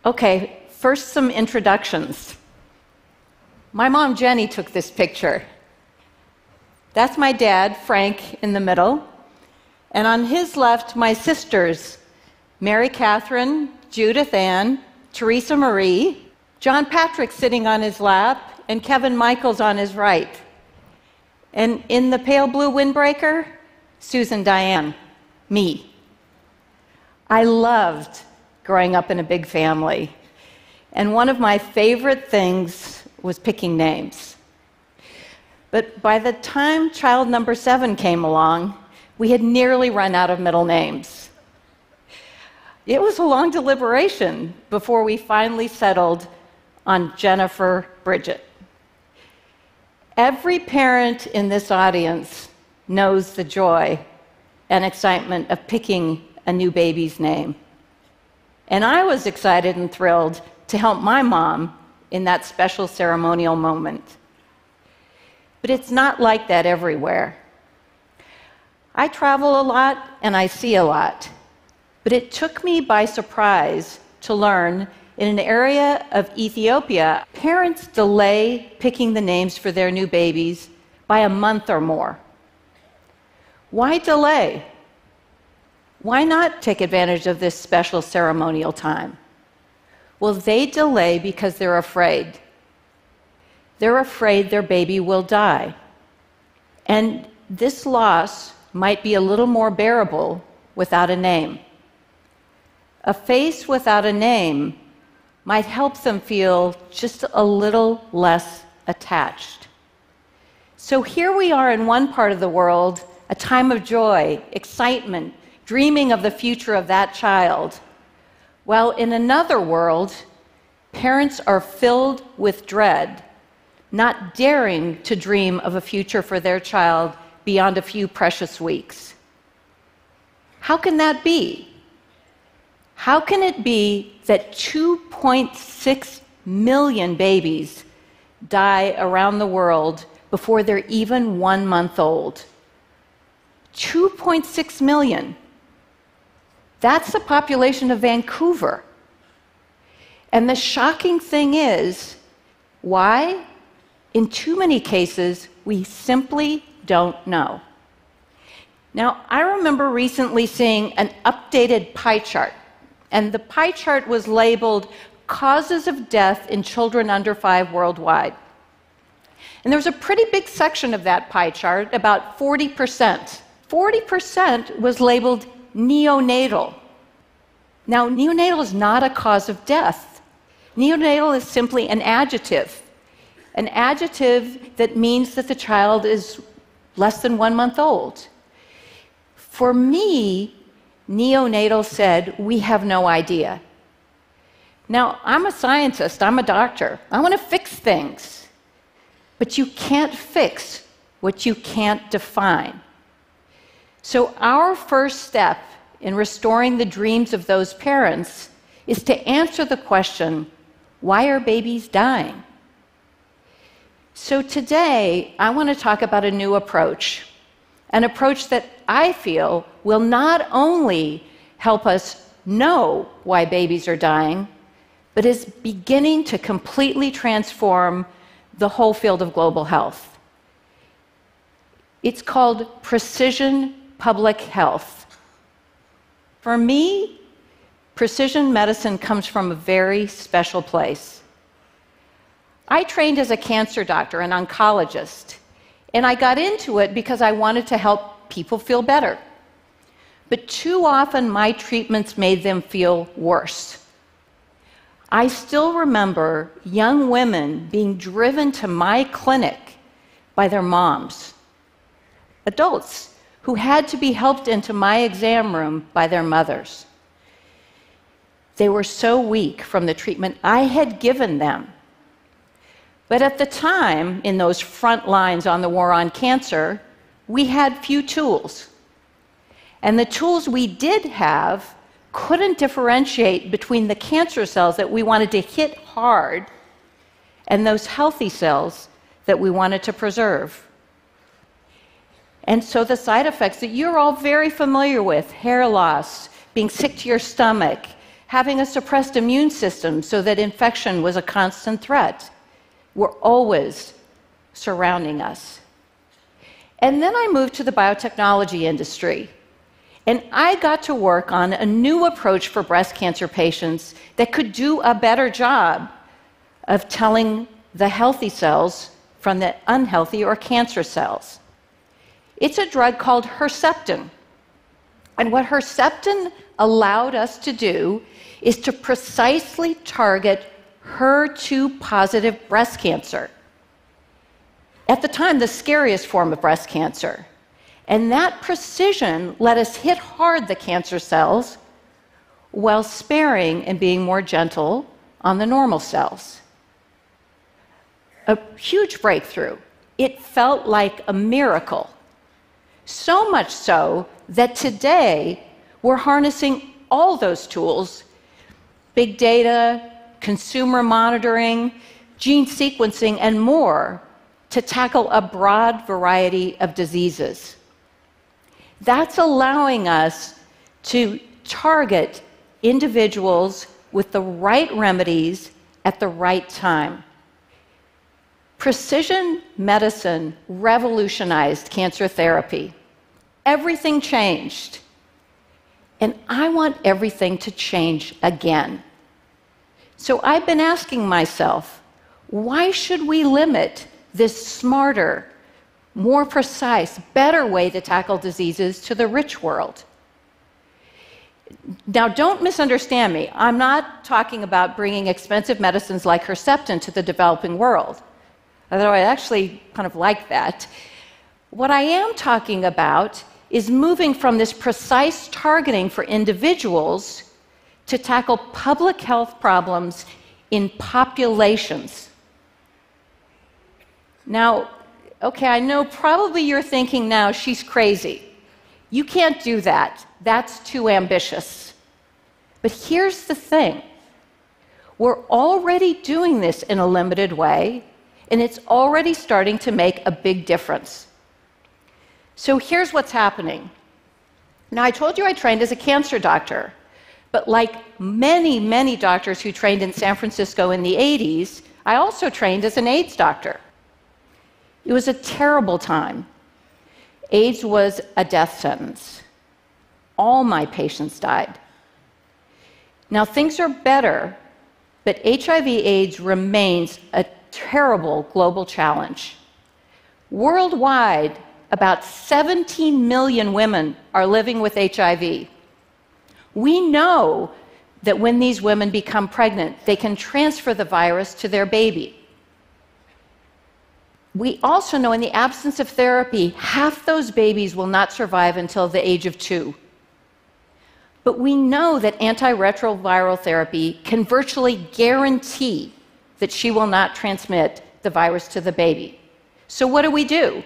Okay, first some introductions. My mom, Jenny, took this picture. That's my dad, Frank, in the middle. And on his left, my sisters, Mary Catherine, Judith Ann, Teresa Marie, John Patrick sitting on his lap, and Kevin Michaels on his right. And in the pale blue windbreaker, Susan Diane, me. I loved growing up in a big family. And one of my favorite things was picking names. But by the time child number 7 came along, we had nearly run out of middle names. It was a long deliberation before we finally settled on Jennifer Bridget. Every parent in this audience knows the joy and excitement of picking a new baby's name. And I was excited and thrilled to help my mom in that special ceremonial moment. But it's not like that everywhere. I travel a lot and I see a lot, but it took me by surprise to learn in an area of Ethiopia, parents delay picking the names for their new babies by a month or more. Why delay? Why not take advantage of this special ceremonial time? Well, they delay because they're afraid. They're afraid their baby will die. And this loss might be a little more bearable without a name. A face without a name might help them feel just a little less attached. So here we are in one part of the world, a time of joy, excitement, dreaming of the future of that child. While in another world, parents are filled with dread, not daring to dream of a future for their child beyond a few precious weeks. How can that be? How can it be that 2.6 million babies die around the world before they're even 1 month old? 2.6 million. That's the population of Vancouver. And the shocking thing is, why? In too many cases, we simply don't know. Now, I remember recently seeing an updated pie chart, and the pie chart was labeled Causes of Death in Children Under 5 Worldwide. And there was a pretty big section of that pie chart, about 40%. 40% was labeled neonatal. Now, neonatal is not a cause of death. Neonatal is simply an adjective that means that the child is less than 1 month old. For me, neonatal said, we have no idea. Now, I'm a scientist, I'm a doctor. I want to fix things. But you can't fix what you can't define. So our first step in restoring the dreams of those parents is to answer the question, why are babies dying? So today, I want to talk about a new approach, an approach that I feel will not only help us know why babies are dying, but is beginning to completely transform the whole field of global health. It's called precision public health. For me, precision medicine comes from a very special place. I trained as a cancer doctor, an oncologist, and I got into it because I wanted to help people feel better. But too often, my treatments made them feel worse. I still remember young women being driven to my clinic by their moms, adults who had to be helped into my exam room by their mothers. They were so weak from the treatment I had given them. But at the time, in those front lines on the war on cancer, we had few tools. And the tools we did have couldn't differentiate between the cancer cells that we wanted to hit hard and those healthy cells that we wanted to preserve. And so the side effects that you're all very familiar with, hair loss, being sick to your stomach, having a suppressed immune system so that infection was a constant threat, were always surrounding us. And then I moved to the biotechnology industry, and I got to work on a new approach for breast cancer patients that could do a better job of telling the healthy cells from the unhealthy or cancer cells. It's a drug called Herceptin. And what Herceptin allowed us to do is to precisely target HER2-positive breast cancer. At the time, the scariest form of breast cancer. And that precision let us hit hard the cancer cells while sparing and being more gentle on the normal cells. A huge breakthrough. It felt like a miracle. So much so that today we're harnessing all those tools, big data, consumer monitoring, gene sequencing, and more, to tackle a broad variety of diseases. That's allowing us to target individuals with the right remedies at the right time. Precision medicine revolutionized cancer therapy. Everything changed. And I want everything to change again. So I've been asking myself, why should we limit this smarter, more precise, better way to tackle diseases to the rich world? Now, don't misunderstand me. I'm not talking about bringing expensive medicines like Herceptin to the developing world, although I actually kind of like that. What I am talking about is moving from this precise targeting for individuals to tackle public health problems in populations. Now, okay, I know probably you're thinking now, she's crazy. You can't do that. That's too ambitious. But here's the thing. We're already doing this in a limited way, and it's already starting to make a big difference. So here's what's happening. Now, I told you I trained as a cancer doctor, but like many, many doctors who trained in San Francisco in the 80s, I also trained as an AIDS doctor. It was a terrible time. AIDS was a death sentence. All my patients died. Now, things are better, but HIV/AIDS remains a terrible global challenge. Worldwide, about 17 million women are living with HIV. We know that when these women become pregnant, they can transfer the virus to their baby. We also know in the absence of therapy, half those babies will not survive until the age of 2. But we know that antiretroviral therapy can virtually guarantee that she will not transmit the virus to the baby. So what do?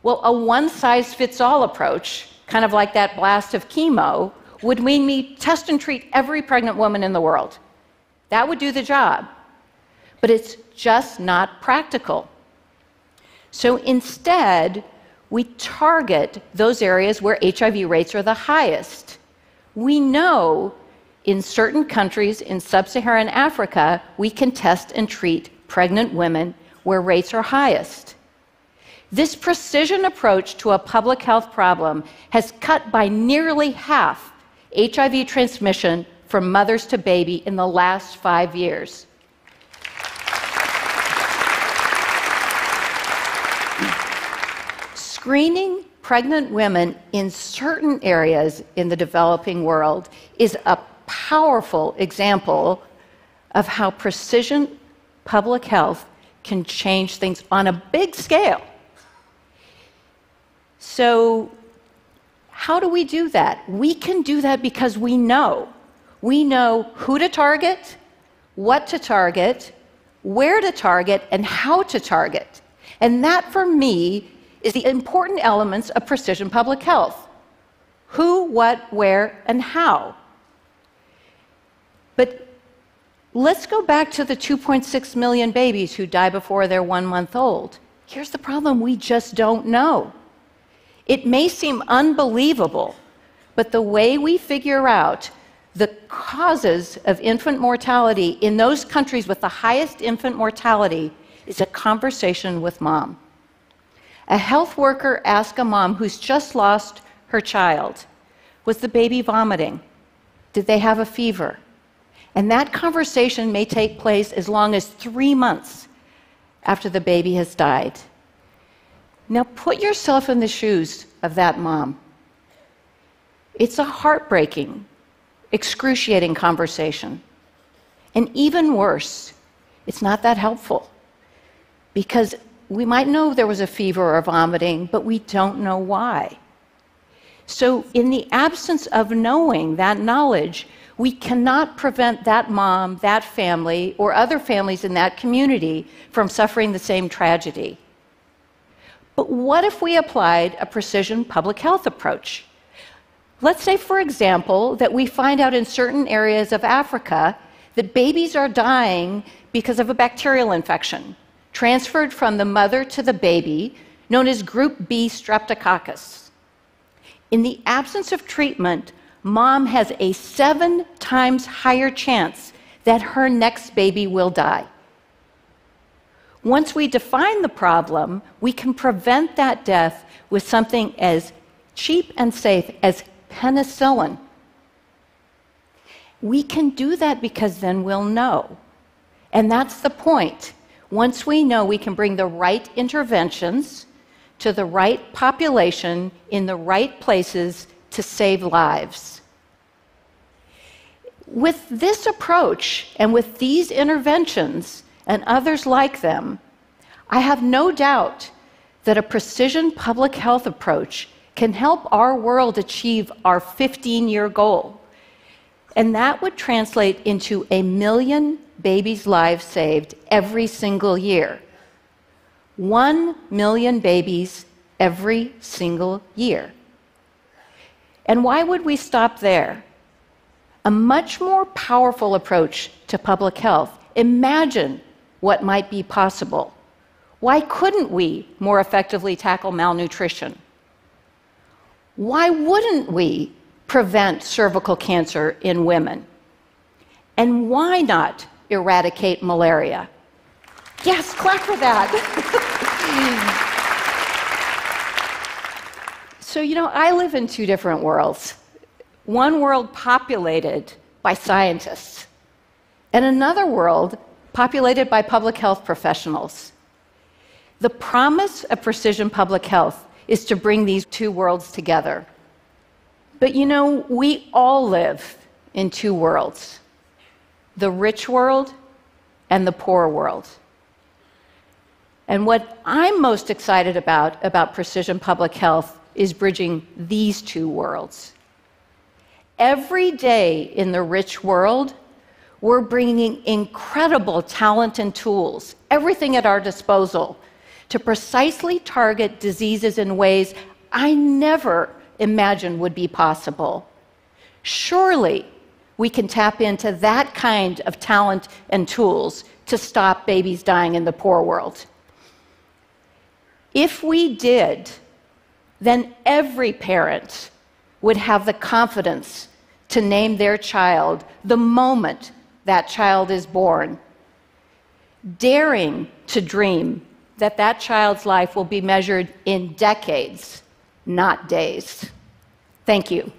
Well, a one-size-fits-all approach, kind of like that blast of chemo, would mean me test and treat every pregnant woman in the world. That would do the job. But it's just not practical. So instead, we target those areas where HIV rates are the highest. We know in certain countries in sub-Saharan Africa, we can test and treat pregnant women where rates are highest. This precision approach to a public health problem has cut by nearly half HIV transmission from mothers to baby in the last 5 years. Screening pregnant women in certain areas in the developing world is a powerful example of how precision public health can change things on a big scale. So, how do we do that? We can do that because we know. We know who to target, what to target, where to target, and how to target. And that, for me, is the important elements of precision public health. Who, what, where, and how. But let's go back to the 2.6 million babies who die before they're 1 month old. Here's the problem: we just don't know. It may seem unbelievable, but the way we figure out the causes of infant mortality in those countries with the highest infant mortality is a conversation with mom. A health worker asked a mom who's just lost her child, was the baby vomiting? Did they have a fever? And that conversation may take place as long as 3 months after the baby has died. Now put yourself in the shoes of that mom. It's a heartbreaking, excruciating conversation. And even worse, it's not that helpful, because we might know there was a fever or vomiting, but we don't know why. So in the absence of knowing that knowledge, we cannot prevent that mom, that family, or other families in that community from suffering the same tragedy. But what if we applied a precision public health approach? Let's say, for example, that we find out in certain areas of Africa that babies are dying because of a bacterial infection transferred from the mother to the baby, known as Group B streptococcus. In the absence of treatment, mom has a 7 times higher chance that her next baby will die. Once we define the problem, we can prevent that death with something as cheap and safe as penicillin. We can do that because then we'll know. And that's the point. Once we know, we can bring the right interventions to the right population in the right places to save lives. With this approach and with these interventions and others like them, I have no doubt that a precision public health approach can help our world achieve our 15-year goal. And that would translate into 1 million babies' lives saved every single year. 1 million babies every single year. And why would we stop there? A much more powerful approach to public health. Imagine what might be possible. Why couldn't we more effectively tackle malnutrition? Why wouldn't we prevent cervical cancer in women? And why not eradicate malaria? Yes, clap for that. So, I live in 2 different worlds. One world populated by scientists, and another world populated by public health professionals. The promise of precision public health is to bring these 2 worlds together. But we all live in 2 worlds, the rich world and the poor world. And what I'm most excited about precision public health is bridging these 2 worlds. Every day in the rich world, we're bringing incredible talent and tools, everything at our disposal, to precisely target diseases in ways I never imagined would be possible. Surely we can tap into that kind of talent and tools to stop babies dying in the poor world. If we did, then every parent would have the confidence to name their child the moment that child is born, daring to dream that that child's life will be measured in decades, not days. Thank you.